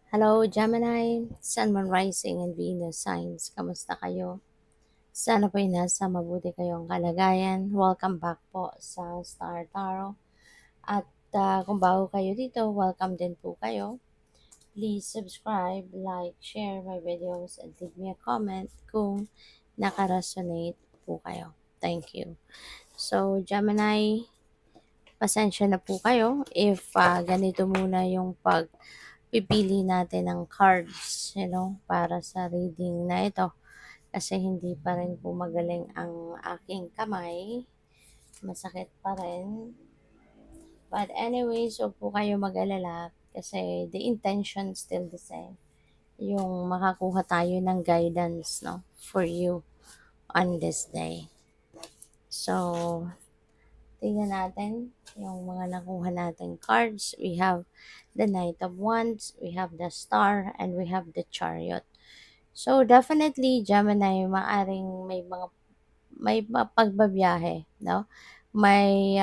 Hello, Gemini, Sun, Moon, Rising, and Venus signs. Kamusta kayo? Sana po ay nasa mabuti kayong kalagayan. Welcome back po sa Star Tarot. At kung bago kayo dito, welcome din po kayo. Please subscribe, like, share my videos, and leave me a comment kung nakaresonate po kayo. Thank you. So, Gemini, pasensya na po kayo if ganito muna yung pipili natin ng cards, para sa reading na ito. Kasi hindi pa rin po magaling ang aking kamay. Masakit pa rin. But anyways, huwag po kayo mag-alala kasi the intention still the same. Yung makakuha tayo ng guidance, no, for you on this day. So, tingnan natin yung mga nakuha nating cards. We have the Knight of Wands, we have the Star, and we have the Chariot. So, definitely, Gemini, maaring may pagbabiyahe, no? May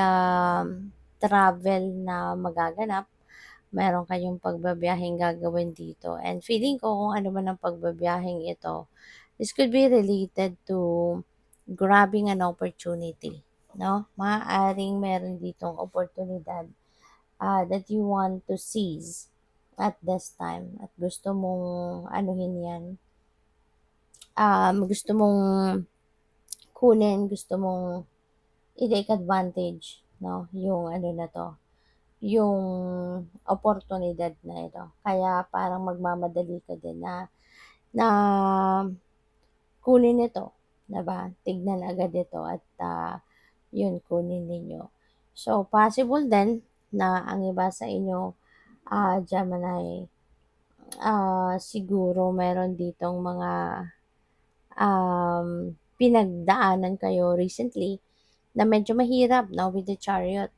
travel na magaganap. Meron kayong pagbabiyaheng gagawin dito. And feeling ko kung ano man ang pagbabiyaheng ito, this could be related to grabbing an opportunity, no? Maaaring meron ditong oportunidad that you want to seize at this time at gusto mong anuhin yan, gusto mong kunin, gusto mong i-take advantage, no? Yung ano na to, yung oportunidad na ito. Kaya parang magmamadali ka din na kunin ito, 'di ba? Tignan agad ito at yun kunin ninyo. So possible din na ang iba sa inyo, Gemini, siguro meron ditong mga pinagdaanan kayo recently na medyo mahirap, no, with the Chariot.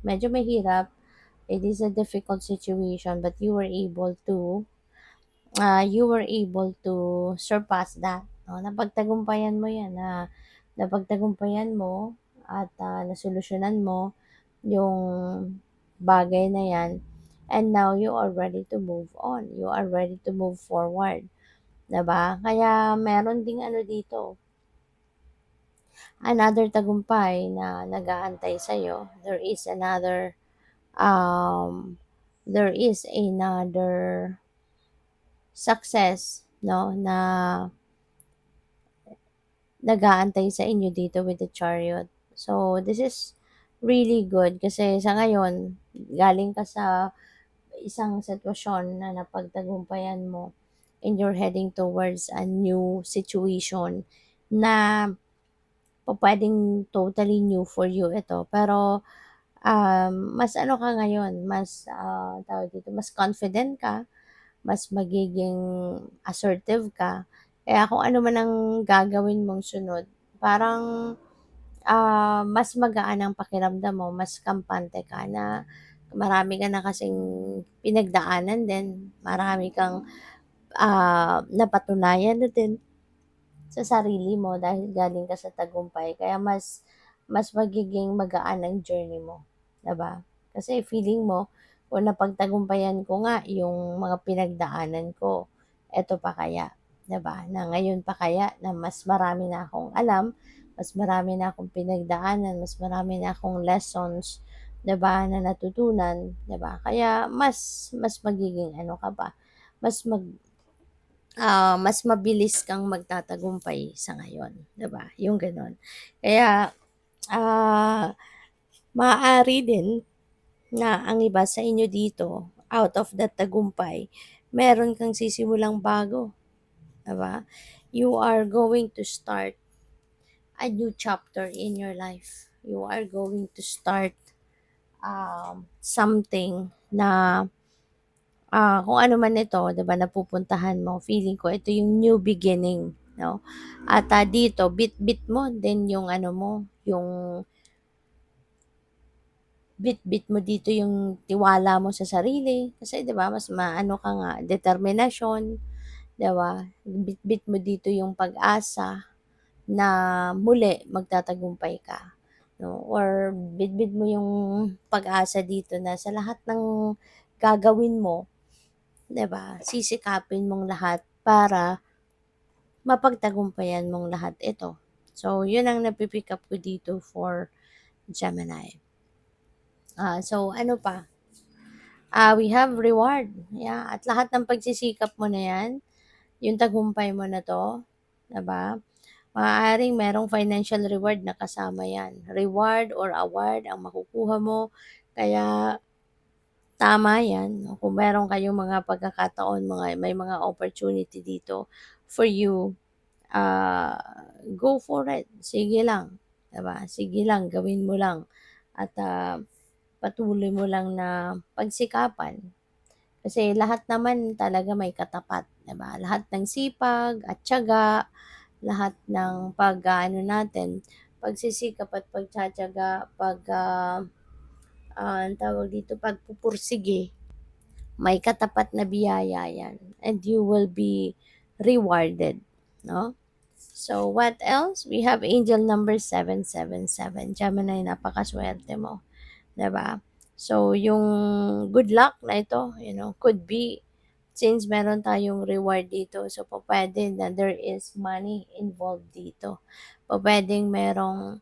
Medyo mahirap. It is a difficult situation, but you were able to surpass that. No? Napagtagumpayan mo yan. Napagtagumpayan mo at nasolusyonan mo yung bagay na yan. And now you are ready to move on. You are ready to move forward. Diba? Kaya meron ding ano dito, another tagumpay na nag-aantay sa'yo. Um, there is another success, no, na nag-aantay sa inyo dito with the Chariot. So, this is really good kasi sa ngayon, galing ka sa isang sitwasyon na napagtagumpayan mo and you're heading towards a new situation na pwedeng totally new for you ito. Pero, mas ano ka ngayon, mas, tawag dito, mas confident ka, mas magiging assertive ka. Kaya kung ano man ang gagawin mong sunod, parang mas magaan ang pakiramdam mo, mas kampante ka na marami ka na kasing pinagdaanan din, marami kang napatunayan na din sa sarili mo dahil galing ka sa tagumpay. Kaya mas magiging magaan ang journey mo, 'di ba? Kasi feeling mo, kung napagtagumpayan ko nga yung mga pinagdaanan ko, eto pa kaya, 'di ba? Na ngayon pa kaya na mas marami na akong alam, mas marami na akong pinagdaanan, mas marami na akong lessons, 'di ba, na natutunan, 'di ba? Kaya mas magiging ano ka pa, mas mas mabilis kang magtatagumpay sa ngayon, 'di ba? Yung gano'n. Kaya, ah, maaari din na ang iba sa inyo dito, out of that tagumpay, meron kang sisimulang bago, 'di ba? You are going to start a new chapter in your life. You are going to start something na kung ano man ito, 'di ba, napupuntahan mo, feeling ko ito yung new beginning, 'no? At dito bit-bit mo din yung ano mo, yung bit-bit mo dito yung tiwala mo sa sarili kasi 'di ba mas maano ka nga, determinasyon, 'di ba? Bit-bit mo dito yung pag-asa na muli magtatagumpay ka, 'no? Or bit-bit mo yung pag-asa dito na sa lahat ng gagawin mo 'di ba? Sisikapin mong lahat para mapagtagumpayan mong lahat ito. So, yun ang napipick up ko dito for Gemini. So ano pa? We have reward. Yeah, at lahat ng pagsisikap mo na yan, yung tagumpay mo na 'to, 'di ba? Maaaring merong financial reward na kasama yan. Reward or award ang makukuha mo. Kaya tama yan, 'no, kung meron kayong mga pagkakataon, may mga opportunity dito for you, ah, go for it. Sige lang, 'di ba? Sige lang, gawin mo lang at, patuloy mo lang na pagsikapan. Kasi lahat naman talaga may katapat, 'di ba? Lahat ng sipag at tiyaga, lahat ng pag-aano natin, pagsisikap at pagtitiyaga, anong tawag dito, pagpupursige, may katapat na biyaya yan and you will be rewarded, no? So, what else? We have angel number 777. Gemini, napakaswerte mo. 'Di ba? So, yung good luck na ito, could be since meron tayong reward dito, so pupuwede na there is money involved dito. Pupuwedeng merong,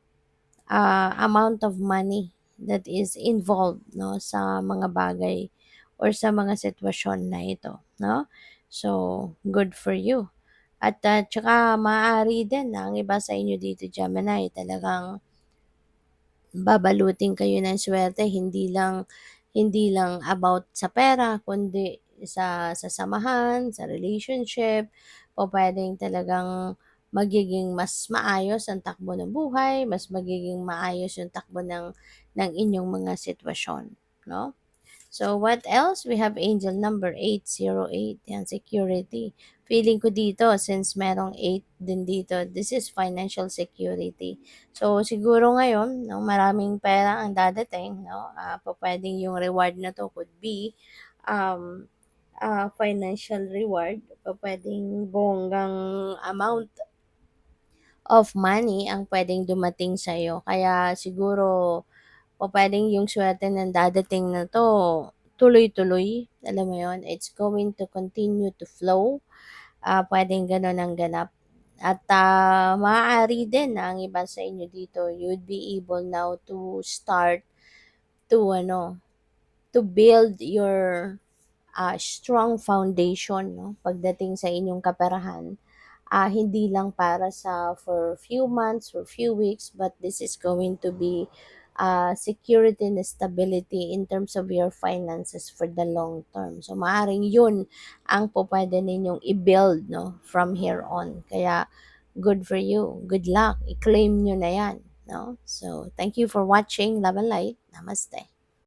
amount of money that is involved 'no, sa mga bagay or sa mga sitwasyon na ito, 'no? So, good for you. At, tsaka maaari din na ang iba sa inyo dito, Gemini, talagang babalutin kayo ng swerte, hindi lang about sa pera kundi sa samahan, sa relationship, pupuwedeng talagang magiging mas maayos ang takbo ng buhay, mas magiging maayos yung takbo ng inyong mga sitwasyon, 'no? So, what else? We have angel number 808, yan, security. Feeling ko dito, since merong 8 din dito, this is financial security. So, siguro ngayon, no, maraming pera ang dadating, no? Pwedeng yung reward na to could be um, financial reward. Pwedeng bonggang amount of money ang pwedeng dumating sa'yo. Kaya siguro, pupuwedeng yung swerte ng dadating na 'to, tuloy-tuloy, alam mo yon, it's going to continue to flow, puwedeng gano'n ang ganap. At, maaari din na ang iba sa inyo dito, you would be able now to start to ano, to build your, strong foundation 'no, pagdating sa inyong kaperahan. Hindi lang para sa for few months, for few weeks, but this is going to be security and stability in terms of your finances for the long term. So, maaring yun ang pupwede ninyong i-build, no, from here on. Kaya, good for you. Good luck. I-claim nyo na yan. No? So, thank you for watching. Love and light. Namaste.